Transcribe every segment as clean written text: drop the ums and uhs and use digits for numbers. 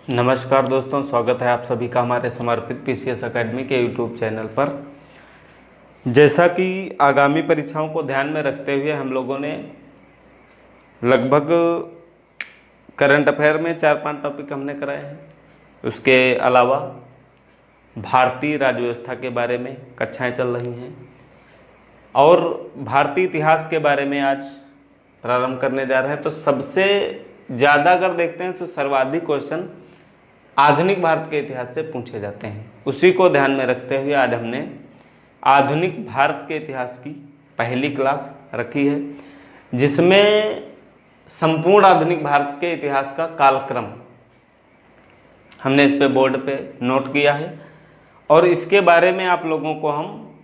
नमस्कार दोस्तों, स्वागत है आप सभी का हमारे समर्पित पीसीएस एकेडमी के यूट्यूब चैनल पर। जैसा कि आगामी परीक्षाओं को ध्यान में रखते हुए हम लोगों ने लगभग करंट अफेयर में 4-5 टॉपिक हमने कराए हैं। उसके अलावा भारतीय राज्य व्यवस्था के बारे में कक्षाएं चल रही हैं और भारतीय इतिहास के बारे में आज प्रारंभ करने जा रहे हैं। तो सबसे ज़्यादा अगर देखते हैं तो सर्वाधिक क्वेश्चन आधुनिक भारत के इतिहास से पूछे जाते हैं। उसी को ध्यान में रखते हुए आज हमने आधुनिक भारत के इतिहास की पहली क्लास रखी है, जिसमें संपूर्ण आधुनिक भारत के इतिहास का कालक्रम हमने इस पे बोर्ड पे नोट किया है और इसके बारे में आप लोगों को हम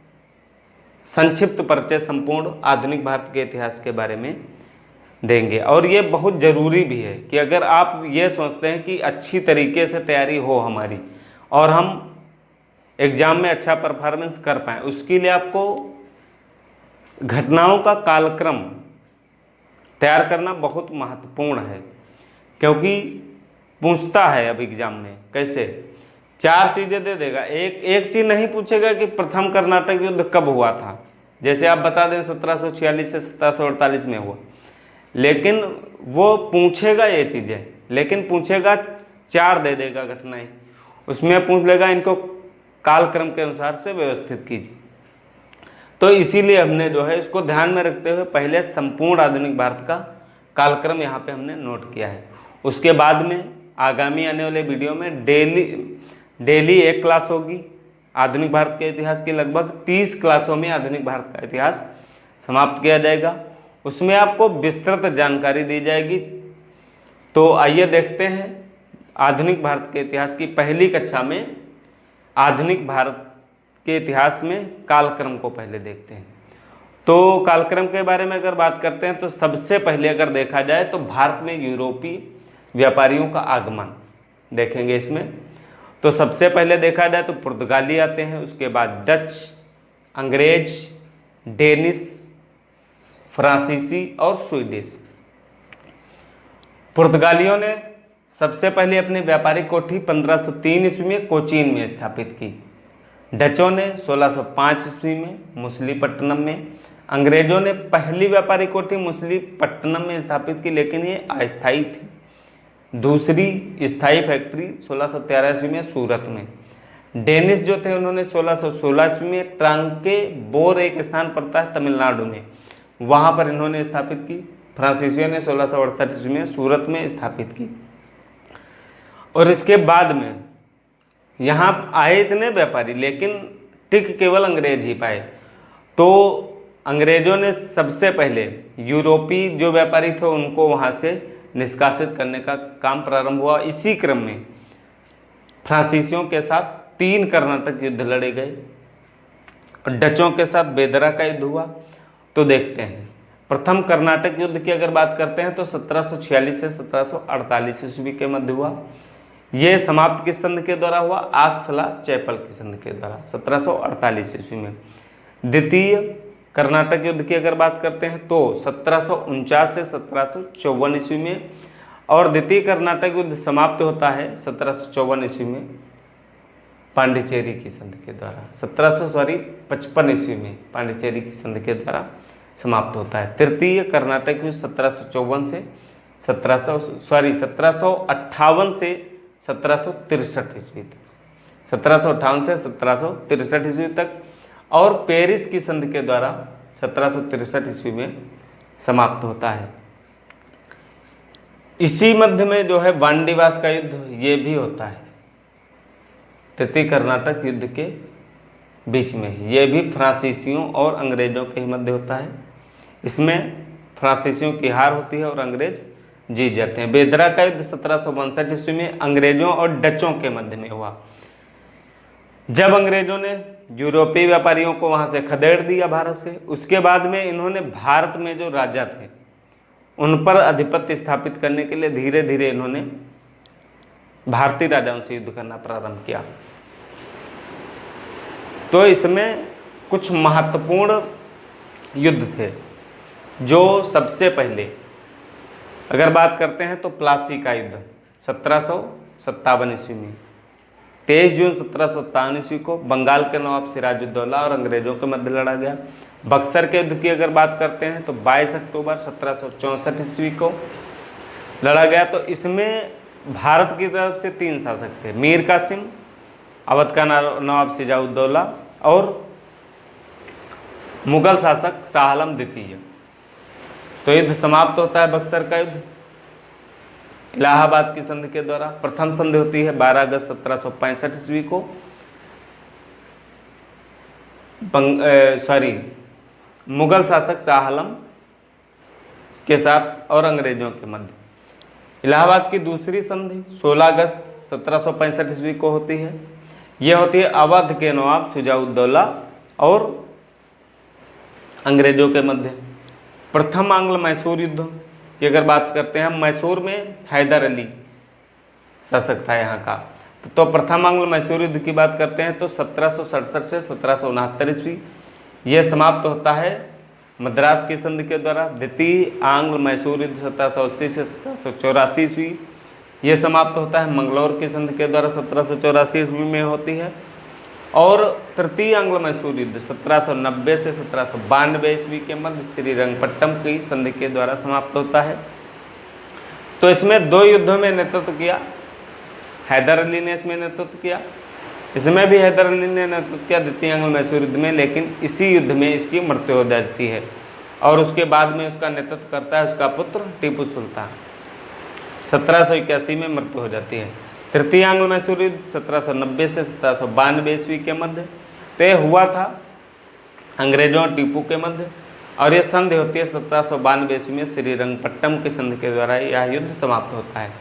संक्षिप्त परिचय संपूर्ण आधुनिक भारत के इतिहास के बारे में देंगे। और ये बहुत ज़रूरी भी है कि अगर आप ये सोचते हैं कि अच्छी तरीके से तैयारी हो हमारी और हम एग्ज़ाम में अच्छा परफॉर्मेंस कर पाएँ, उसके लिए आपको घटनाओं का कालक्रम तैयार करना बहुत महत्वपूर्ण है। क्योंकि पूछता है अब एग्ज़ाम में कैसे 4 चीज़ें दे देगा, एक चीज़ नहीं पूछेगा कि प्रथम कर्नाटक युद्ध कब हुआ था। जैसे आप बता दें 1746 से 1748 में हुआ, लेकिन वो पूछेगा ये चीज़ें, लेकिन पूछेगा 4 दे देगा घटनाएं, उसमें पूछ लेगा इनको कालक्रम के अनुसार से व्यवस्थित कीजिए। तो इसीलिए हमने जो है इसको ध्यान में रखते हुए पहले संपूर्ण आधुनिक भारत का कालक्रम यहाँ पे हमने नोट किया है। उसके बाद में आगामी आने वाले वीडियो में डेली एक क्लास होगी आधुनिक भारत के इतिहास की। लगभग 30 क्लासों में आधुनिक भारत का इतिहास समाप्त किया जाएगा। उसमें आपको विस्तृत जानकारी दी जाएगी। तो आइए देखते हैं आधुनिक भारत के इतिहास की पहली कक्षा में आधुनिक भारत के इतिहास में कालक्रम को पहले देखते हैं। तो कालक्रम के बारे में अगर बात करते हैं तो सबसे पहले अगर देखा जाए तो भारत में यूरोपीय व्यापारियों का आगमन देखेंगे इसमें। तो सबसे पहले देखा जाए तो पुर्तगाली आते हैं, उसके बाद डच, अंग्रेज, डेनिश, फ्रांसीसी और स्वीडिश। पुर्तगालियों ने सबसे पहले अपनी व्यापारिक कोठी 1503 ईस्वी में कोचीन में स्थापित की। डचों ने 1605 ईस्वी में मुसलीपट्टनम में, अंग्रेजों ने पहली व्यापारिक कोठी मुसलीपट्टनम में स्थापित की, लेकिन ये अस्थायी थी। दूसरी स्थायी फैक्ट्री 1613 ईस्वी में सूरत में। डेनिश जो थे उन्होंने 1616 ईस्वी में ट्रांके बोर एक स्थान पड़ता है तमिलनाडु में, वहाँ पर इन्होंने स्थापित की। फ्रांसीसियों ने 1668 ईस्वी में सूरत में स्थापित की। और इसके बाद में यहाँ आए इतने व्यापारी, लेकिन टिक केवल अंग्रेज ही पाए। तो अंग्रेजों ने सबसे पहले यूरोपीय जो व्यापारी थे उनको वहाँ से निष्कासित करने का काम प्रारंभ हुआ। इसी क्रम में फ्रांसीसियों के साथ 3 कर्नाटक युद्ध लड़े गए और डचों के साथ बेदरा का युद्ध हुआ। तो देखते हैं प्रथम कर्नाटक युद्ध की अगर बात करते हैं तो 1746 से 1748 ईस्वी के मध्य हुआ। ये समाप्त किस संधि के द्वारा हुआ? आक्सला चैपल की संधि के द्वारा 1748 ईस्वी में। द्वितीय कर्नाटक युद्ध की अगर बात करते हैं तो 1749 से 1754 ईस्वी में, और द्वितीय कर्नाटक युद्ध समाप्त होता है 1754 ईस्वी में पांडिचेरी की संधि के द्वारा। 1755 ईस्वी में पांडिचेरी की संधि के द्वारा समाप्त होता है। तृतीय कर्नाटक युद्ध 1758 से 1758 से 1763 ईस्वी तक, 1758 से 1763 ईस्वी तक, और पेरिस की संधि के द्वारा 1763 ईस्वी में समाप्त होता है। इसी मध्य में जो है वांडीवास का युद्ध ये भी होता है तृतीय कर्नाटक युद्ध के बीच में। ये भी फ्रांसीसियों और अंग्रेजों के ही मध्य होता है। इसमें फ्रांसीसियों की हार होती है और अंग्रेज जीत जाते हैं। बेदरा का युद्ध 1762 ईस्वी में अंग्रेजों और डचों के मध्य में हुआ, जब अंग्रेजों ने यूरोपीय व्यापारियों को वहाँ से खदेड़ दिया भारत से। उसके बाद में इन्होंने भारत में जो राजा थे उन पर आधिपत्य स्थापित करने के लिए धीरे धीरे इन्होंने भारतीय राजाओं से युद्ध करना प्रारंभ किया। तो इसमें कुछ महत्वपूर्ण युद्ध थे। जो सबसे पहले अगर बात करते हैं तो प्लासी का युद्ध 1757 ईस्वी में। 23 जून 1757 ईस्वी को बंगाल के नवाब सिराजुद्दौला और अंग्रेजों के मध्य लड़ा गया। बक्सर के युद्ध की अगर बात करते हैं तो 22 अक्टूबर 1764 ईस्वी को लड़ा गया। तो इसमें भारत की तरफ से 3 शासक थे, मीर कासिम, अवध का नवाब सिराजुद्दौला और मुगल शासक शाह आलम द्वितीय। तो युद्ध समाप्त होता है बक्सर का युद्ध इलाहाबाद की संधि के द्वारा। प्रथम संधि होती है 12 अगस्त 1765 ईस्वी को मुगल शासक शाह आलम के साथ और अंग्रेजों के मध्य। इलाहाबाद की दूसरी संधि 16 अगस्त 1765 ईस्वी को होती है। यह होती है अवध के नवाब सिराजुद्दौला और अंग्रेजों के मध्य। प्रथम आंग्ल मैसूर युद्ध की अगर बात करते हैं, मैसूर में हैदर अली शासक था यहाँ का। तो प्रथम आंग्ल मैसूर युद्ध की बात करते हैं तो 1767 से 1769 ईस्वी यह समाप्त होता है मद्रास की संधि के द्वारा। द्वितीय आंग्ल मैसूर युद्ध 1780 से 1784 ईस्वी यह समाप्त होता है मंगलौर की संधि के द्वारा 1784 ईस्वी में होती है। और तृतीय आंग्ल मैसूर युद्ध 1790 से 1792 ईस्वी के मध्य श्रीरंगपट्टम की संधि के द्वारा समाप्त होता है। तो इसमें 2 युद्धों में नेतृत्व किया, हैदर अली ने इसमें नेतृत्व किया। इसमें भी हैदर अली ने नेतृत्व किया द्वितीय आंग्ल मैसूर युद्ध में, लेकिन इसी युद्ध में इसकी मृत्यु हो जाती है और उसके बाद में उसका नेतृत्व करता है उसका पुत्र टीपू सुल्तान। 1781 में मृत्यु हो जाती है। तृतीय आंग्ल मैसूर युद्ध 1790 से 1792 ईस्वी के मध्य तय हुआ था अंग्रेजों और टीपू के मध्य, और यह संधि होती है 1792 ईस्वी में श्रीरंगपट्टम की संधि के द्वारा यह युद्ध समाप्त होता है।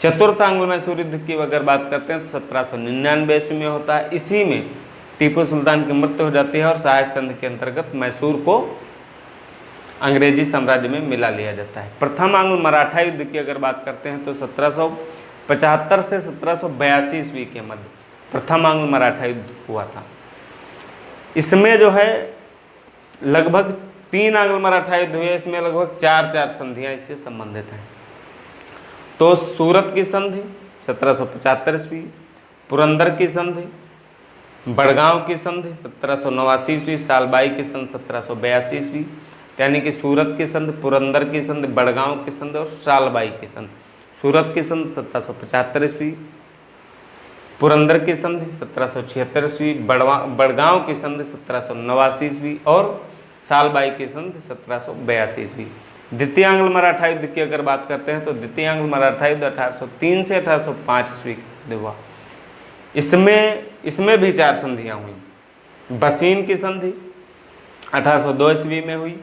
चतुर्थ आंग्ल मैसूर युद्ध की अगर बात करते हैं तो 1799 ईस्वी में होता है। इसी में टीपू सुल्तान की मृत्यु हो जाती है और सहायक संधि के अंतर्गत मैसूर को अंग्रेजी साम्राज्य में मिला लिया जाता है। प्रथम आंग्ल मराठा युद्ध की अगर बात करते हैं तो 1775 से 1782 ईस्वी के मध्य प्रथम आंग्ल मराठा युद्ध हुआ था। इसमें जो है लगभग 3 आंग्ल मराठा युद्ध हुए, इसमें लगभग 4 संधियां इससे संबंधित हैं। तो सूरत की संधि 1775 ईस्वी, पुरंदर की संधि, बड़गांव की संधि 1789 ईस्वी, सालबाई की संधि 1782 ईस्वी, यानी कि सूरत की संधि, पुरंदर की संधि, बड़गांव की संधि और सालबाई की संधि। सूरत की संधि 1775 ईस्वी, पुरंदर की संधि 1776 ईस्वी, बड़गांव की संधि 1789 ईस्वी और सालबाई की संधि 1782 ईस्वी। द्वितीय आंग्ल मराठा युद्ध की अगर बात करते हैं तो द्वितीय आंग्ल मराठा युद्ध 1803 से 1805 ईस्वी हुआ। इसमें भी 4 संधियाँ हुई। बसीन की संधि 1802 ईस्वी में हुई,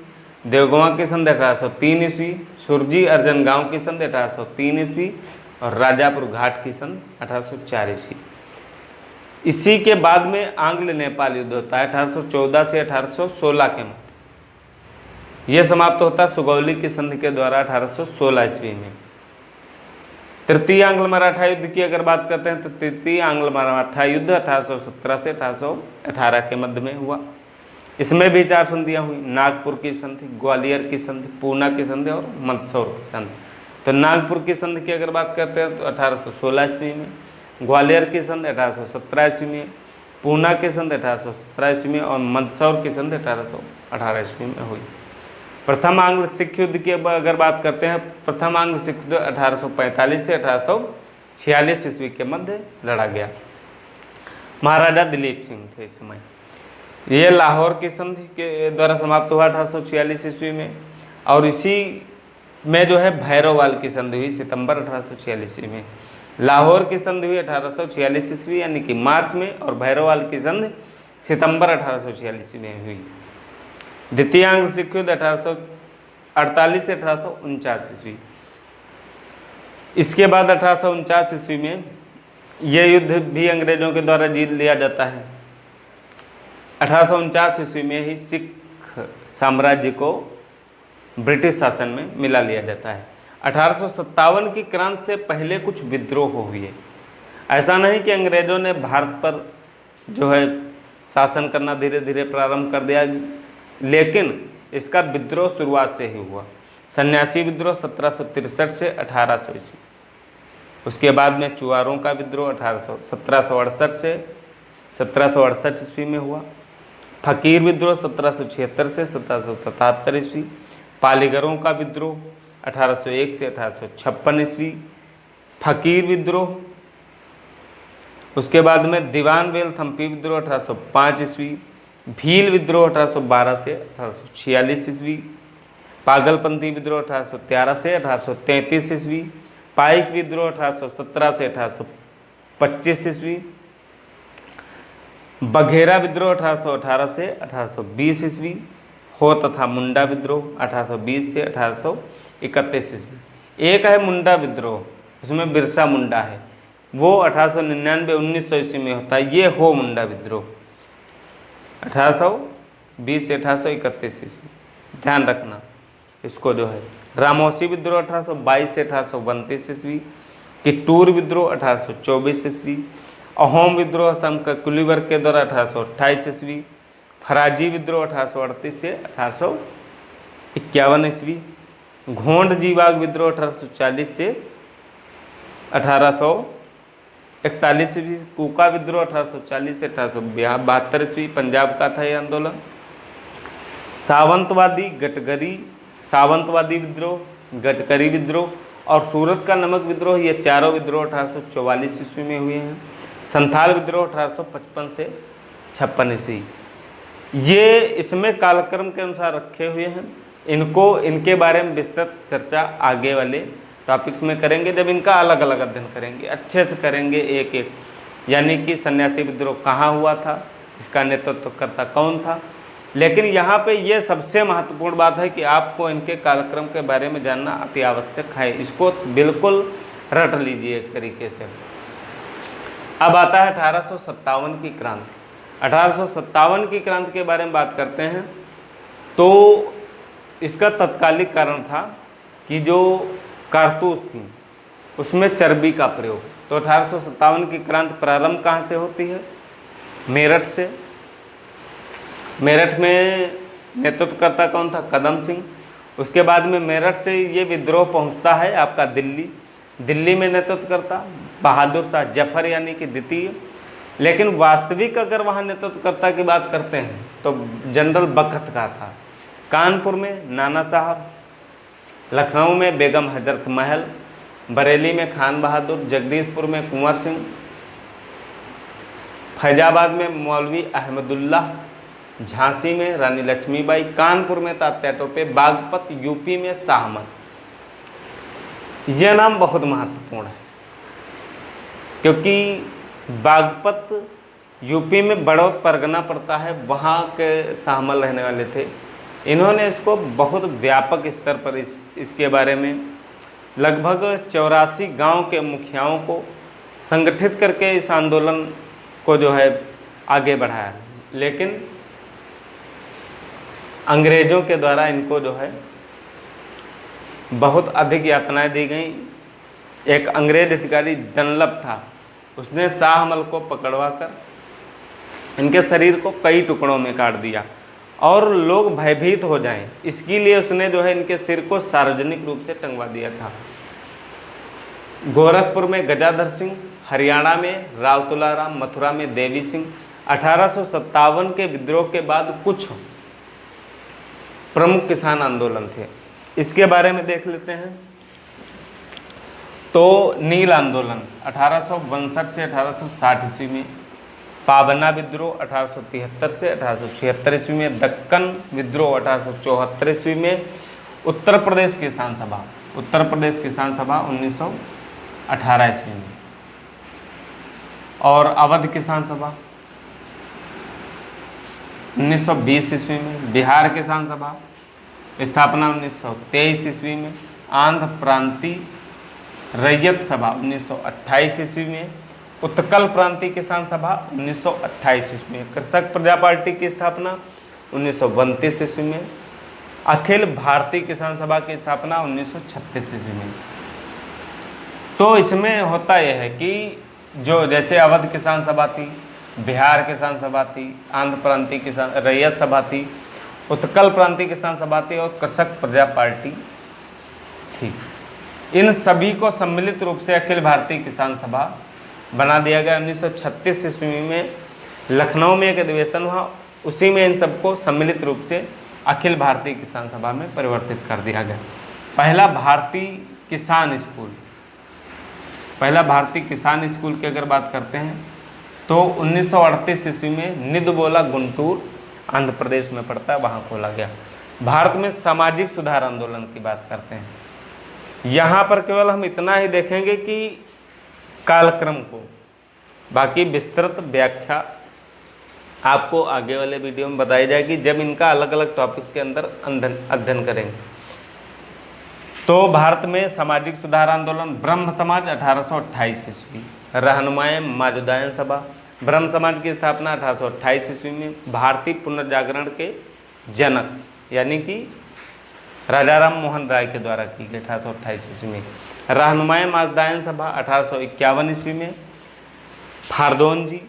देवगवा की संधि 1803 ईस्वी, सुरजी अर्जन गांव की संधि 1803 ईस्वी और राजापुर घाट की संधि 1804 ईस्वी। इसी के बाद में आंग्ल नेपाल युद्ध होता है 1814 से 1816 के मध्य। यह समाप्त होता है सुगौली की संधि के द्वारा 1816 ईस्वी में। तृतीय आंग्ल मराठा युद्ध की अगर बात करते हैं तो तृतीय आंग्ल मराठा युद्ध 1817 से 1818 के मध्य में हुआ। इसमें भी 4 संधियाँ हुई, नागपुर की संधि, ग्वालियर की संधि, पूना की संधि और मंदसौर की संधि। तो नागपुर की संधि की अगर बात करते हैं तो 1816 ईस्वी में, ग्वालियर की संधि 1817 ईस्वी में, पूना की संधि 1817 ईस्वी में और मंदसौर की संधि 1818 ईस्वी में हुई। प्रथम आंग्ल सिख युद्ध की अगर बात करते हैं, प्रथम आंग्ल सिख युद्ध 1845 से 1846 ईस्वी के मध्य लड़ा गया। महाराजा दिलीप सिंह थे इस समय। ये लाहौर की संधि के द्वारा समाप्त हुआ 1846 ईस्वी में, और इसी में जो है भैरववाल की संधि हुई सितंबर 1846 ईस्वी में। लाहौर की संधि हुई 1846 ईस्वी यानी कि मार्च में, और भैरववाल की संधि सितंबर 1846 ईस्वी में हुई। द्वितीय आंग्ल सिख युद्ध 1848 से 1849 ईस्वी। इसके बाद 1849 ईस्वी में यह युद्ध भी अंग्रेजों के द्वारा जीत लिया जाता है। 1849 ईस्वी में ही सिख साम्राज्य को ब्रिटिश शासन में मिला लिया जाता है। 1857 की क्रांति से पहले कुछ विद्रोह हुए। ऐसा नहीं कि अंग्रेजों ने भारत पर जो है शासन करना धीरे धीरे प्रारंभ कर दिया, लेकिन इसका विद्रोह शुरुआत से ही हुआ। सन्यासी विद्रोह 1763 से 1800 ईस्वी उसके बाद में चुआरों का विद्रोह 1768 से 1768 ईस्वी में हुआ। फकीर विद्रोह 1776 से 1777 ईस्वी। पालीगरों का विद्रोह 1801 से 1856 ईस्वी। फकीर विद्रोह, उसके बाद में दीवान बेल थम्पी विद्रोह 1805 ईस्वी। भील विद्रोह 1812 से 1846 ईस्वी। पागलपंथी विद्रोह 1813 से 1833 ईस्वी। पाइक विद्रोह 1817 से 1825 ईस्वी। बघेरा विद्रोह 1818 से 1820 ईस्वी। हो तथा मुंडा विद्रोह 1820 से 1831 ईस्वी। एक है मुंडा विद्रोह, उसमें बिरसा मुंडा है, वो 1899-1900 ईस्वी में होता है। ये हो मुंडा विद्रोह 1820 से 1831 ईस्वी, ध्यान रखना इसको जो है। रामोसी विद्रोह 1822 से 1829 ईस्वी। कित्तूर विद्रोह 1824 ईस्वी। अहोम विद्रोह असम का कुलीवर के द्वारा 1828 ईस्वी। फराजी विद्रोह 1838 से 1851 ईस्वी। घोंड जीवाग विद्रोह 1840 से 1841 ईस्वी। कूका विद्रोह 1840 से 1872 ईस्वी, पंजाब का था ये आंदोलन। सावंतवादी विद्रोह, गटकरी विद्रोह और सूरत का नमक विद्रोह, ये चारों विद्रोह 1844 ईस्वी में हुए हैं। संथाल विद्रोह 1855 से 56 ईस्वी। ये इसमें कालक्रम के अनुसार रखे हुए हैं। इनके बारे में विस्तृत चर्चा आगे वाले टॉपिक्स में करेंगे, जब इनका अलग अलग अध्ययन करेंगे, अच्छे से करेंगे एक एक। यानी कि सन्यासी विद्रोह कहाँ हुआ था, इसका नेतृत्वकर्ता कौन था। लेकिन यहाँ पे ये सबसे महत्वपूर्ण बात है कि आपको इनके कालक्रम के बारे में जानना अति आवश्यक है। इसको बिल्कुल रट लीजिए एक तरीके से। अब आता है 1857 की क्रांति। 1857 की क्रांति के बारे में बात करते हैं तो इसका तत्कालिक कारण था कि जो कारतूस थी उसमें चर्बी का प्रयोग। तो 1857 की क्रांति प्रारंभ कहाँ से होती है? मेरठ से। मेरठ में नेतृत्वकर्ता कौन था? कदम सिंह। उसके बाद में मेरठ से ये विद्रोह पहुंचता है आपका दिल्ली। दिल्ली में नेतृत्वकर्ता बहादुर शाह जफर यानी कि द्वितीय। लेकिन वास्तविक अगर वहाँ नेतृत्वकर्ता की बात करते हैं तो जनरल बख्त का था। कानपुर में नाना साहब, लखनऊ में बेगम हजरत महल, बरेली में खान बहादुर, जगदीशपुर में कुंवर सिंह, फैजाबाद में मौलवी अहमदुल्लाह, झांसी में रानी लक्ष्मीबाई, कानपुर में तात्या टोपे, बागपत यूपी में शाह अहमद। यह नाम बहुत महत्वपूर्ण है क्योंकि बागपत यूपी में बड़ौत परगना पड़ता है, वहाँ के शाहमल रहने वाले थे। इन्होंने इसको बहुत व्यापक स्तर पर इसके बारे में लगभग 84 गांव के मुखियाओं को संगठित करके इस आंदोलन को जो है आगे बढ़ाया। लेकिन अंग्रेज़ों के द्वारा इनको जो है बहुत अधिक यातनाएं दी गई। एक अंग्रेज अधिकारी डनलप था, उसने शाह अमल को पकड़वा कर इनके शरीर को कई टुकड़ों में काट दिया और लोग भयभीत हो जाएं, इसके लिए उसने जो है इनके सिर को सार्वजनिक रूप से टंगवा दिया था। गोरखपुर में गजाधर सिंह, हरियाणा में राव तुलाराम, मथुरा में देवी सिंह। 1857 के विद्रोह के बाद कुछ प्रमुख किसान आंदोलन थे, इसके बारे में देख लेते हैं। तो नील आंदोलन 1862 से 1860 ईस्वी में, पाबना विद्रोह 1873 से 1876 ईस्वी में, दक्कन विद्रोह 1874 ईस्वी में, उत्तर प्रदेश किसान सभा 1918 ईस्वी में, और अवध किसान सभा 1920 ईस्वी में, बिहार किसान सभा स्थापना 1923 ईस्वी में, आंध्र प्रांतीय रैयत सभा 1928 ईस्वी में, उत्कल प्रांतीय किसान सभा 1928 ईस्वी में, कृषक प्रजा पार्टी की स्थापना 1932 ईस्वी में, अखिल भारतीय किसान सभा की स्थापना 1936 ईस्वी में। तो इसमें होता यह है कि जो जैसे अवध किसान सभा थी, बिहार किसान सभा थी, आंध्र प्रांतीय किसान रैयत सभा थी, उत्कल प्रांतीय किसान सभा थी और कृषक प्रजा पार्टी थी। इन सभी को सम्मिलित रूप से अखिल भारतीय किसान सभा बना दिया गया। 1936 ईस्वी में लखनऊ में एक अधिवेशन हुआ, उसी में इन सबको सम्मिलित रूप से अखिल भारतीय किसान सभा में परिवर्तित कर दिया गया। पहला भारतीय किसान स्कूल की अगर बात करते हैं तो 1938 ईस्वी में निदबोला गुंटूर आंध्र प्रदेश में पड़ता है, वहाँ खोला गया। भारत में सामाजिक सुधार आंदोलन की बात करते हैं, यहाँ पर केवल हम इतना ही देखेंगे कि कालक्रम को, बाकी विस्तृत व्याख्या आपको आगे वाले वीडियो में बताई जाएगी जब इनका अलग अलग टॉपिक्स के अंदर अध्ययन करेंगे। तो भारत में सामाजिक सुधार आंदोलन, ब्रह्म समाज 1828 ईस्वी, रहनुमाएं मौजूदायन सभा। ब्रह्म समाज की स्थापना 1828 ईस्वी में भारतीय पुनर्जागरण के जनक यानी कि राजा राम मोहन राय के द्वारा की गई 1828 ईस्वी में। रहनुमाएं मौजूदायन सभा 1851 ईस्वी में फारदोन जी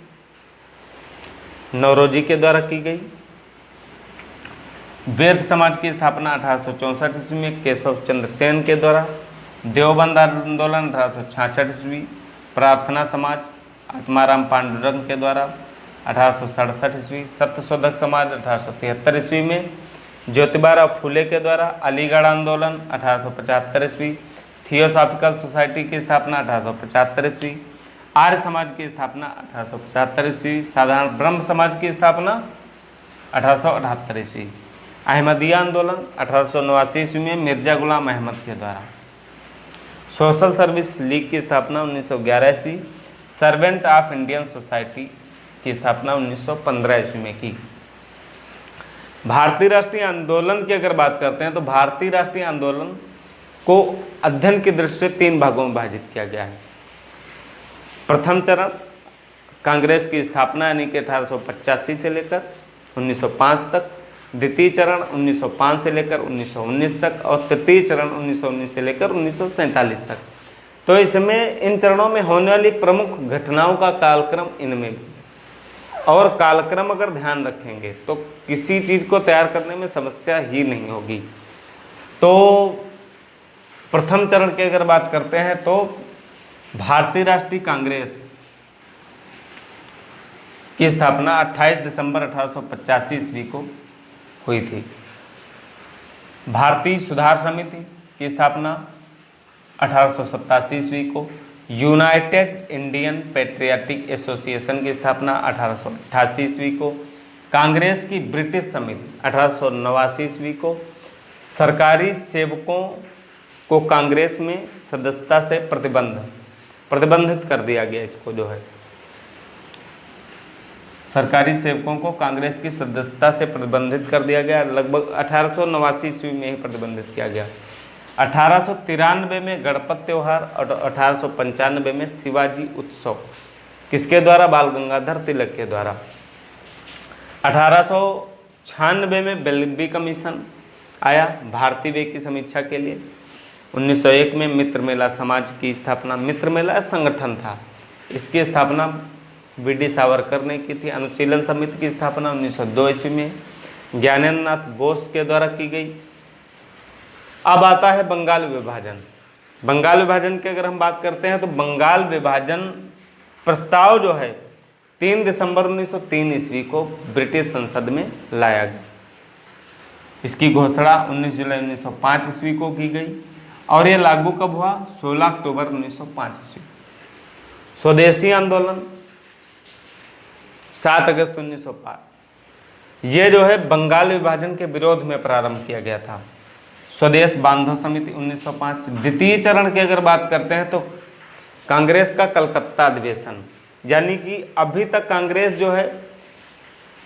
नौरोजी के द्वारा की गई। वेद समाज की स्थापना 1864 ईस्वी में केशव चंद्र सेन के द्वारा। देवबंद आंदोलन 1866 ईस्वी, प्रार्थना समाज आत्माराम पांडुरंग के द्वारा 1867 ईस्वी। सत्यशोधक समाज 1873 ईस्वी में ज्योतिबा फूले के द्वारा। अलीगढ़ आंदोलन 1875 ईस्वी। थियोसॉफिकल सोसाइटी की स्थापना 1875 ईस्वी। आर्य समाज की स्थापना 1875 ईस्वी। साधारण ब्रह्म समाज की स्थापना 1878 ईस्वी। अहमदिया आंदोलन 1889 ईस्वी में मिर्जा गुलाम अहमद के द्वारा। सोशल सर्विस लीग की स्थापना 1911 ईस्वी। सर्वेंट ऑफ इंडियन सोसाइटी की स्थापना 1915 ईस्वी में की। भारतीय राष्ट्रीय आंदोलन की अगर बात करते हैं तो भारतीय राष्ट्रीय आंदोलन को अध्ययन की दृष्टि से 3 भागों में विभाजित किया गया है। प्रथम चरण कांग्रेस की स्थापना यानी कि 1885 से लेकर 1905 तक। द्वितीय चरण 1905 से लेकर 1919 तक और तृतीय चरण 1919 से लेकर 1947 तक। तो इसमें इन चरणों में होने वाली प्रमुख घटनाओं का कालक्रम इनमें भी, और कालक्रम अगर ध्यान रखेंगे तो किसी चीज़ को तैयार करने में समस्या ही नहीं होगी। तो प्रथम चरण की अगर बात करते हैं तो भारतीय राष्ट्रीय कांग्रेस की स्थापना 28 दिसंबर 1885 ईस्वी को हुई थी। भारतीय सुधार समिति की स्थापना 1887 ईस्वी को। यूनाइटेड इंडियन पेट्रियाटिक एसोसिएशन की स्थापना 1888 ईस्वी को। कांग्रेस की ब्रिटिश समिति 1889 ईस्वी को। सरकारी सेवकों को कांग्रेस में सदस्यता से प्रतिबंधित कर दिया गया। इसको जो है सरकारी सेवकों को कांग्रेस की सदस्यता से प्रतिबंधित कर दिया गया, लगभग 1889 ईस्वी में ही प्रतिबंधित किया गया। 1893 में गणपत त्यौहार और 1895 में शिवाजी उत्सव किसके द्वारा? बाल गंगाधर तिलक के द्वारा। 1896 में बेल्बी कमीशन आया भारतीय व्यय की समीक्षा के लिए। 1901 में मित्र मेला समाज की स्थापना, मित्र मेला संगठन था, इसकी स्थापना वी.डी. सावरकर ने की थी। अनुशीलन समिति की स्थापना 1902 ईस्वी में ज्ञानेंद्र नाथ बोस के द्वारा की गई। अब आता है बंगाल विभाजन। बंगाल विभाजन की अगर हम बात करते हैं तो बंगाल विभाजन प्रस्ताव जो है 3 दिसंबर 1903 ईस्वी को ब्रिटिश संसद में लाया गया। इसकी घोषणा 19 जुलाई 1905 ईस्वी को की गई और ये लागू कब हुआ? 16 अक्टूबर 1905 ईस्वी। स्वदेशी आंदोलन 7 अगस्त 1905, ये जो है बंगाल विभाजन के विरोध में प्रारंभ किया गया था। स्वदेश बांधव समिति 1905। द्वितीय चरण की अगर बात करते हैं तो कांग्रेस का कलकत्ता अधिवेशन, यानी कि अभी तक कांग्रेस जो है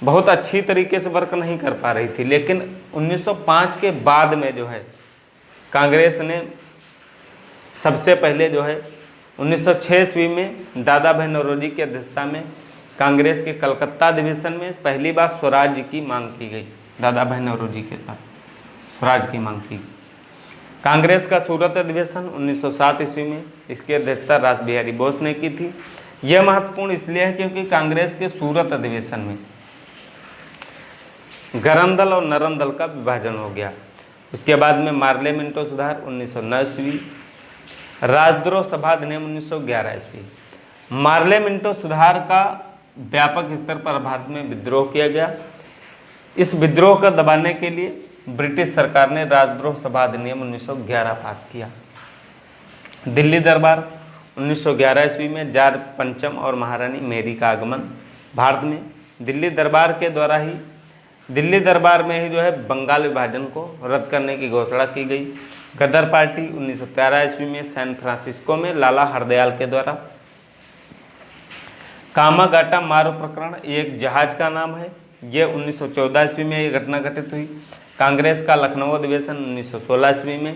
बहुत अच्छी तरीके से वर्क नहीं कर पा रही थी, लेकिन 1905 के बाद में जो है कांग्रेस ने सबसे पहले जो है 1906 ईस्वी में दादा भाई नौरोजी की अध्यक्षता में कांग्रेस के कलकत्ता अधिवेशन में पहली बार स्वराज की मांग की गई। दादा भाई नौरोजी के साथ स्वराज की मांग की। कांग्रेस का सूरत अधिवेशन 1907 ईस्वी में, इसकी अध्यक्षता रास बिहारी बोस ने की थी। यह महत्वपूर्ण इसलिए है क्योंकि कांग्रेस के सूरत अधिवेशन में गरम दल और नरम दल का विभाजन हो गया। उसके बाद में मार्ले मिंटो सुधार 1909 ईस्वी, राजद्रोह सभा अधिनियम 1911 ईस्वी। मार्ले मिंटो सुधार का व्यापक स्तर पर भारत में विद्रोह किया गया। इस विद्रोह को दबाने के लिए ब्रिटिश सरकार ने राजद्रोह सभा अधिनियम 1911 पास किया। दिल्ली दरबार 1911 ईस्वी में जॉर्ज पंचम और महारानी मेरी का आगमन। भारत में दिल्ली दरबार में ही जो है बंगाल विभाजन को रद्द करने की घोषणा की गई। गदर पार्टी 1913 ईस्वी में सैन फ्रांसिस्को में लाला हरदयाल के द्वारा। कामागाटा मारो प्रकरण एक जहाज का नाम है। ये 1914 ईस्वी में ये घटना घटित हुई। कांग्रेस का लखनऊ अधिवेशन 1916 ईस्वी में।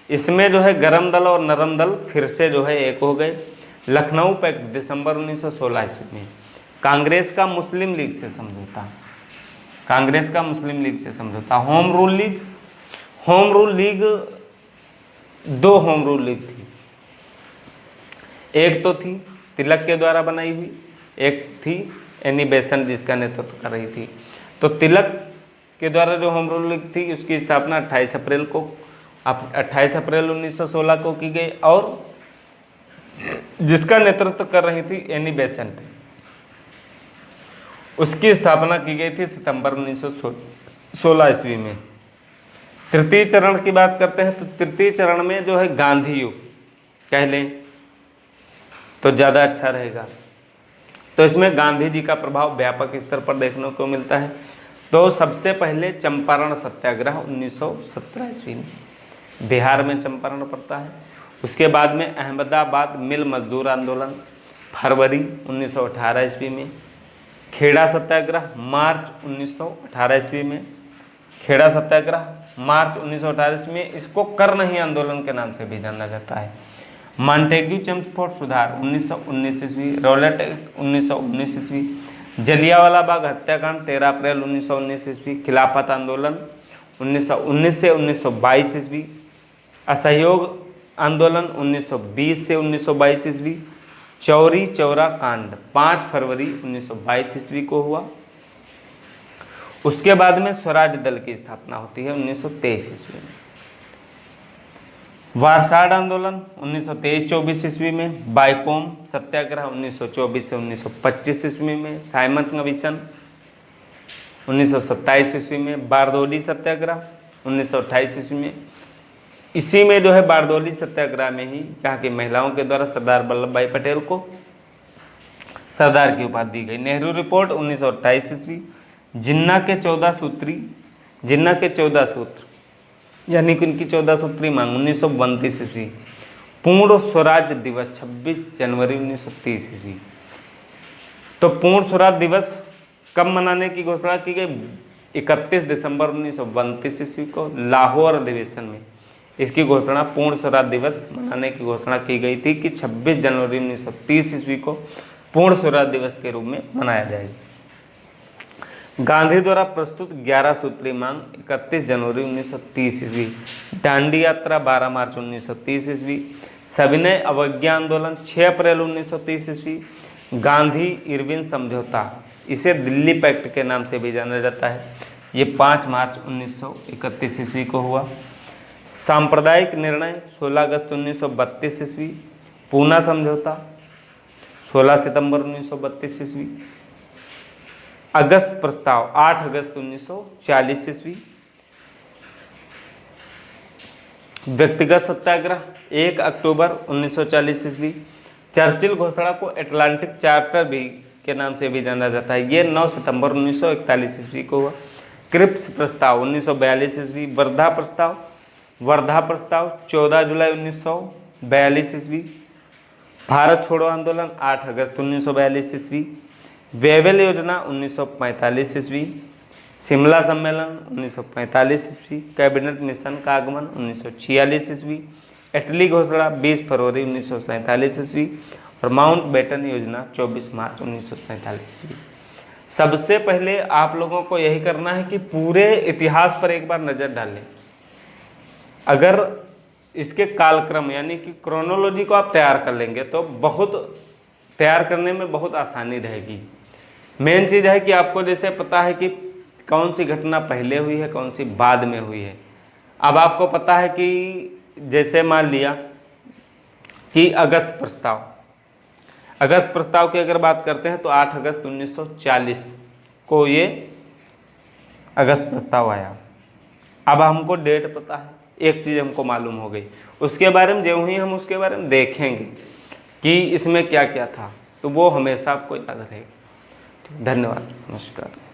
इसमें जो है गरम दल और नरम दल फिर से जो है एक हो गए। लखनऊ पैक्ट दिसंबर 1916 ईस्वी में। कांग्रेस का मुस्लिम लीग से समझौता। होम रूल लीग दो होम रूल लीग थी। एक तो थी तिलक के द्वारा बनाई हुई, एक थी एनी बेसेंट जिसका नेतृत्व कर रही थी। तो तिलक के द्वारा जो होम रूल लीग थी उसकी स्थापना 28 अप्रैल 1916 को की गई और जिसका नेतृत्व कर रही थी एनी बेसेंट, उसकी स्थापना की गई थी सितंबर 1916 ईस्वी में। तृतीय चरण की बात करते हैं तो तृतीय चरण में जो है गांधी युग कह लें तो ज़्यादा अच्छा रहेगा। तो इसमें गांधी जी का प्रभाव व्यापक स्तर पर देखने को मिलता है। तो सबसे पहले चंपारण सत्याग्रह 1917 ईस्वी में बिहार में चंपारण पड़ता है। उसके बाद में अहमदाबाद मिल मजदूर आंदोलन फरवरी 1918 ईस्वी में। खेड़ा सत्याग्रह मार्च 1918 ईस्वी में। खेड़ा सत्याग्रह मार्च 1918 ईस्वी में, इसको कर नहीं आंदोलन के नाम से भी जाना जाता है। मॉन्टेग्यू चेम्सफोर्ड सुधार 1919 ईस्वी। रॉलेट एक्ट 1919 ईस्वी। जलियांवाला बाग हत्याकांड 13 अप्रैल 1919 ईस्वी। खिलाफत आंदोलन 1919 से 1922 ईस्वी। असहयोग आंदोलन 1920 से 1922 ईस्वी। चौरी चौरा कांड 5 फरवरी 1922 ईस्वी को हुआ। उसके बाद में स्वराज दल की स्थापना होती है 1923 ईस्वी में। वारसाड आंदोलन 1923-24 ईस्वी में। बाइकोम सत्याग्रह 1924 से 1925 ईस्वी में। साइमन कमीशन 1927 ईस्वी में। बारदौली सत्याग्रह 1928 ईस्वी में। इसी में जो है बारदौली सत्याग्रह में ही यहाँ की महिलाओं के द्वारा सरदार वल्लभ भाई पटेल को सरदार की उपाधि दी गई। नेहरू रिपोर्ट 1928 ईस्वी। जिन्ना के 14 सूत्र यानी कि उनकी 14 सूत्री मांग 1932 ईस्वी। पूर्ण स्वराज दिवस 26 जनवरी 1930 ईस्वी। तो पूर्ण स्वराज दिवस कब मनाने की घोषणा की गई? 31 दिसंबर 1932 ईस्वी को लाहौर अधिवेशन में इसकी घोषणा पूर्ण स्वराज दिवस मनाने की घोषणा की गई थी कि 26 जनवरी 1930 ईस्वी को पूर्ण स्वराज दिवस के रूप में मनाया जाएगा। गांधी द्वारा प्रस्तुत 11 सूत्री मांग 31 जनवरी 1930 ईस्वी। दांडी यात्रा 12 मार्च 1930 ईस्वी। सविनय अवज्ञा आंदोलन 6 अप्रैल 1930 ईस्वी। गांधी इरविन समझौता, इसे दिल्ली पैक्ट के नाम से भी जाना जाता है, ये 5 मार्च 1931 ईस्वी को हुआ। सांप्रदायिक निर्णय 16 अगस्त 1932 ईस्वी। पूना समझौता 16 सितंबर 1932 ईस्वी। अगस्त प्रस्ताव 8 अगस्त 1940 ईस्वी। व्यक्तिगत सत्याग्रह 1 अक्टूबर 1940 ईस्वी। चर्चिल घोषणा को अटलांटिक चार्टर भी के नाम से भी जाना जाता है, ये 9 सितंबर 1941 ईस्वी को हुआ। क्रिप्स प्रस्ताव 1942 ईस्वी। वर्धा प्रस्ताव 14 जुलाई 1942 ईस्वी। भारत छोड़ो आंदोलन 8 अगस्त 1942 ईस्वी। वेवेल योजना 1945 ईस्वी। शिमला सम्मेलन 1945 ईस्वी। कैबिनेट मिशन का आगमन 1946 ईस्वी। इटली घोषणा 20 फरवरी 1947 ईस्वी और माउंट बेटन योजना 24 मार्च 1947 ईस्वी। सबसे पहले आप लोगों को यही करना है कि पूरे इतिहास पर एक बार नज़र डालें। अगर इसके कालक्रम यानी कि क्रोनोलॉजी को आप तैयार कर लेंगे तो तैयार करने में बहुत आसानी रहेगी। मेन चीज़ है कि आपको जैसे पता है कि कौन सी घटना पहले हुई है, कौन सी बाद में हुई है। अब आपको पता है कि जैसे मान लिया कि अगस्त प्रस्ताव। अगस्त प्रस्ताव की अगर बात करते हैं तो 8 अगस्त 1940 को ये अगस्त प्रस्ताव आया। अब हमको डेट पता है, एक चीज़ हमको मालूम हो गई, उसके बारे में जो ही हम उसके बारे में देखेंगे कि इसमें क्या क्या था, तो वो हमेशा आपको याद रहेगा। धन्यवाद, नमस्कार।